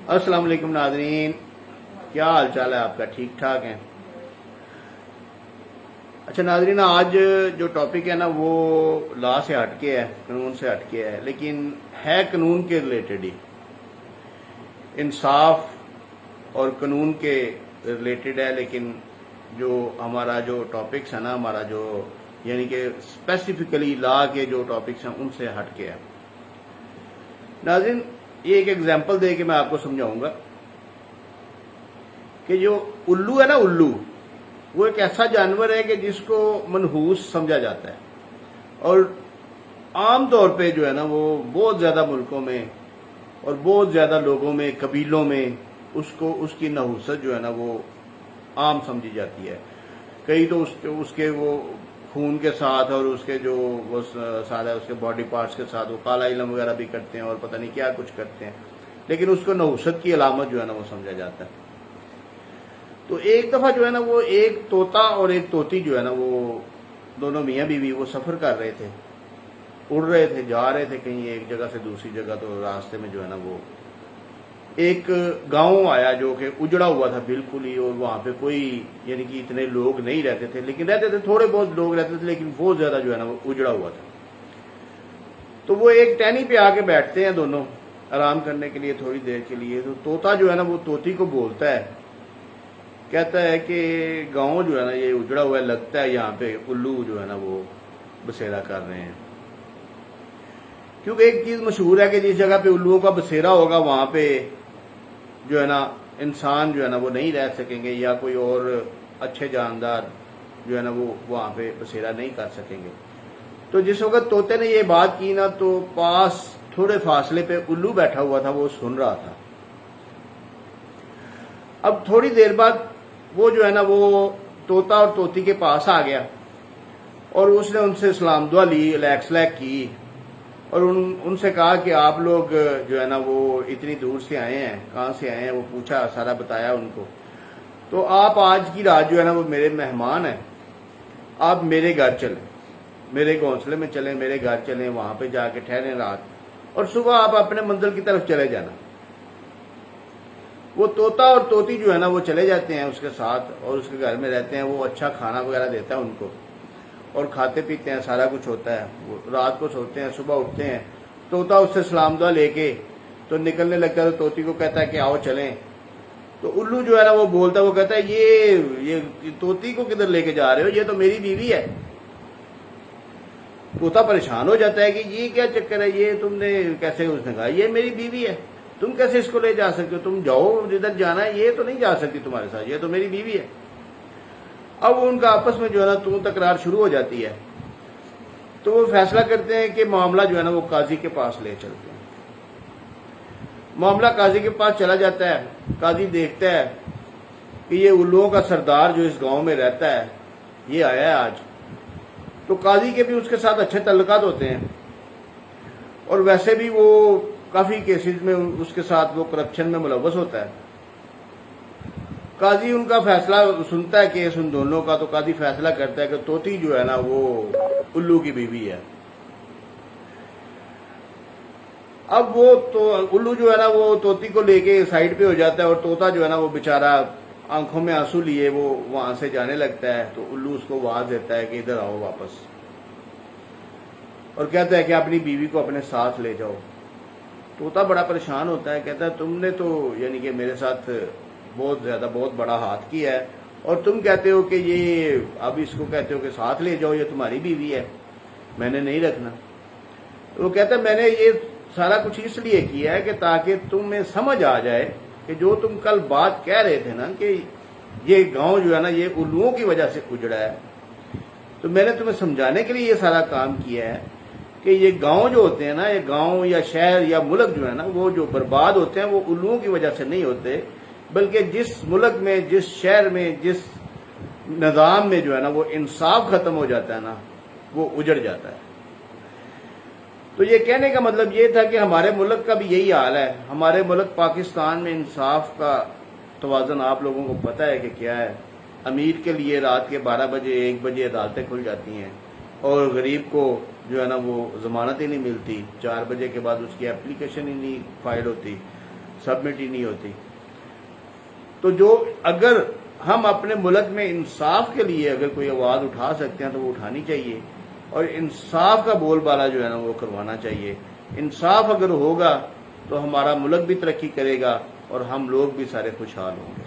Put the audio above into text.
السلام علیکم ناظرین، کیا حال چال ہے آپ کا؟ ٹھیک ٹھاک ہیں؟ اچھا ناظرین، آج جو ٹاپک ہے نا وہ لا سے ہٹ کے ہے، قانون سے ہٹ کے ہے، لیکن ہے قانون کے ریلیٹڈ ہی، انصاف اور قانون کے ریلیٹڈ ہے، لیکن جو ہمارا جو ٹاپکس ہے نا، ہمارا جو یعنی کہ اسپیسیفکلی لا کے جو ٹاپکس ہیں ان سے ہٹ کے ہے۔ ناظرین، یہ ایک ایگزامپل دے کے میں آپ کو سمجھاؤں گا کہ جو الو ہے نا، الو وہ ایک ایسا جانور ہے کہ جس کو منحوس سمجھا جاتا ہے، اور عام طور پہ جو ہے نا وہ بہت زیادہ ملکوں میں اور بہت زیادہ لوگوں میں، قبیلوں میں اس کی نحوست جو ہے نا وہ عام سمجھی جاتی ہے۔ کئی تو اس کے وہ خون کے ساتھ اور اس کے جو وہ سارا اس کے باڈی پارٹس کے ساتھ وہ کالا علم وغیرہ بھی کرتے ہیں اور پتہ نہیں کیا کچھ کرتے ہیں، لیکن اس کو نحوست کی علامت جو ہے نا وہ سمجھا جاتا ہے۔ تو ایک دفعہ جو ہے نا وہ ایک طوطا اور ایک طوطی جو ہے نا وہ دونوں میاں بیوی وہ سفر کر رہے تھے، اڑ رہے تھے، جا رہے تھے کہیں ایک جگہ سے دوسری جگہ۔ تو راستے میں جو ہے نا وہ ایک گاؤں آیا جو کہ اجڑا ہوا تھا بالکل ہی، اور وہاں پہ کوئی یعنی کہ اتنے لوگ نہیں رہتے تھے، لیکن رہتے تھے تھوڑے بہت لوگ رہتے تھے، لیکن بہت زیادہ جو ہے نا وہ اجڑا ہوا تھا۔ تو وہ ایک ٹہنی پہ آ کے بیٹھتے ہیں دونوں آرام کرنے کے لیے تھوڑی دیر کے لیے۔ تو طوطا جو ہے نا وہ طوطی کو بولتا ہے، کہتا ہے کہ گاؤں جو ہے نا یہ اجڑا ہوا ہے، لگتا ہے یہاں پہ الو جو ہے نا وہ بسیرا کر رہے ہیں، کیونکہ ایک چیز مشہور ہے کہ جس جگہ پہ الوؤں کا بسیرا ہوگا وہاں پہ جو ہے نا انسان جو ہے نا وہ نہیں رہ سکیں گے، یا کوئی اور اچھے جاندار جو ہے نا وہ وہاں پہ بسیرا نہیں کر سکیں گے۔ تو جس وقت طوطے نے یہ بات کی نا، تو پاس تھوڑے فاصلے پہ الو بیٹھا ہوا تھا، وہ سن رہا تھا۔ اب تھوڑی دیر بعد وہ جو ہے نا وہ طوطا اور طوطی کے پاس آ گیا، اور اس نے ان سے سلام دعا لی، علیک سلیک کی، اور ان سے کہا کہ آپ لوگ جو ہے نا وہ اتنی دور سے آئے ہیں، کہاں سے آئے ہیں، وہ پوچھا، سارا بتایا ان کو۔ تو آپ آج کی رات جو ہے نا وہ میرے مہمان ہیں، آپ میرے گھر چلیں، میرے گھونسلے میں چلیں، میرے گھر چلیں، وہاں پہ جا کے ٹھہریں رات، اور صبح آپ اپنے منزل کی طرف چلے جانا۔ وہ طوطا اور طوطی جو ہے نا وہ چلے جاتے ہیں اس کے ساتھ، اور اس کے گھر میں رہتے ہیں۔ وہ اچھا کھانا وغیرہ دیتا ہے ان کو، اور کھاتے پیتے ہیں، سارا کچھ ہوتا ہے۔ وہ رات کو سوتے ہیں، صبح اٹھتے ہیں، طوطا اس سے سلام دعا لے کے تو نکلنے لگتا ہے۔ تو طوطی کو کہتا ہے کہ آؤ چلیں۔ تو الو جو ہے نا وہ بولتا ہے، وہ کہتا ہے یہ طوطی کو کدھر لے کے جا رہے ہو، یہ تو میری بیوی ہے۔ طوطا پریشان ہو جاتا ہے کہ یہ کیا چکر ہے، یہ تم نے کیسے؟ اس نے کہا یہ میری بیوی ہے، تم کیسے اس کو لے جا سکتے ہو؟ تم جاؤ جدھر جانا ہے، یہ تو نہیں جا سکتی تمہارے ساتھ، یہ تو میری بیوی ہے۔ اب ان کا آپس میں جو ہے نا تو تکرار شروع ہو جاتی ہے۔ تو وہ فیصلہ کرتے ہیں کہ معاملہ جو ہے نا وہ قاضی کے پاس لے چلتے ہیں۔ معاملہ قاضی کے پاس چلا جاتا ہے۔ قاضی دیکھتا ہے کہ یہ الوؤں کا سردار جو اس گاؤں میں رہتا ہے یہ آیا ہے آج۔ تو قاضی کے بھی اس کے ساتھ اچھے تعلقات ہوتے ہیں، اور ویسے بھی وہ کافی کیسز میں اس کے ساتھ وہ کرپشن میں ملوث ہوتا ہے۔ قاضی ان کا فیصلہ سنتا ہے کیس ان دونوں کا۔ تو قاضی فیصلہ کرتا ہے کہ طوطی جو ہے نا وہ الو کی بیوی ہے۔ اب وہ تو الو جو ہے نا وہ طوطی کو لے کے سائڈ پہ ہو جاتا ہے، اور طوطا جو ہے نا وہ بیچارہ آنکھوں میں آنسو لیے وہ وہاں سے جانے لگتا ہے۔ تو الو اس کو آواز دیتا ہے کہ ادھر آؤ واپس، اور کہتا ہے کہ اپنی بیوی کو اپنے ساتھ لے جاؤ۔ طوطا بڑا پریشان ہوتا ہے، کہتا ہے تم نے تو یعنی کہ میرے ساتھ بہت بڑا ہاتھ کیا ہے، اور تم کہتے ہو کہ یہ اب اس کو کہتے ہو کہ ساتھ لے جاؤ، یہ تمہاری بیوی ہے، میں نے نہیں رکھنا۔ وہ کہتا ہے میں نے یہ سارا کچھ اس لیے کیا ہے کہ تاکہ تمہیں سمجھ آ جائے کہ جو تم کل بات کہہ رہے تھے نا کہ یہ گاؤں جو ہے نا یہ الوؤں کی وجہ سے اجڑا ہے، تو میں نے تمہیں سمجھانے کے لیے یہ سارا کام کیا ہے کہ یہ گاؤں جو ہوتے ہیں نا، یہ گاؤں یا شہر یا ملک جو ہے نا وہ جو برباد ہوتے ہیں وہ الوؤں کی وجہ سے نہیں ہوتے، بلکہ جس ملک میں، جس شہر میں، جس نظام میں جو ہے نا وہ انصاف ختم ہو جاتا ہے نا وہ اجڑ جاتا ہے۔ تو یہ کہنے کا مطلب یہ تھا کہ ہمارے ملک کا بھی یہی حال ہے۔ ہمارے ملک پاکستان میں انصاف کا توازن آپ لوگوں کو پتہ ہے کہ کیا ہے۔ امیر کے لیے رات کے 12 بجے 1 بجے عدالتیں کھل جاتی ہیں، اور غریب کو جو ہے نا وہ ضمانت ہی نہیں ملتی، 4 بجے کے بعد اس کی اپلیکیشن ہی نہیں فائل ہوتی۔ سبمٹ ہی نہیں ہوتی. تو جو اگر ہم اپنے ملک میں انصاف کے لیے اگر کوئی آواز اٹھا سکتے ہیں تو وہ اٹھانی چاہیے, اور انصاف کا بول بالا جو ہے نا وہ کروانا چاہیے. انصاف اگر ہوگا تو ہمارا ملک بھی ترقی کرے گا اور ہم لوگ بھی سارے خوشحال ہوں گے.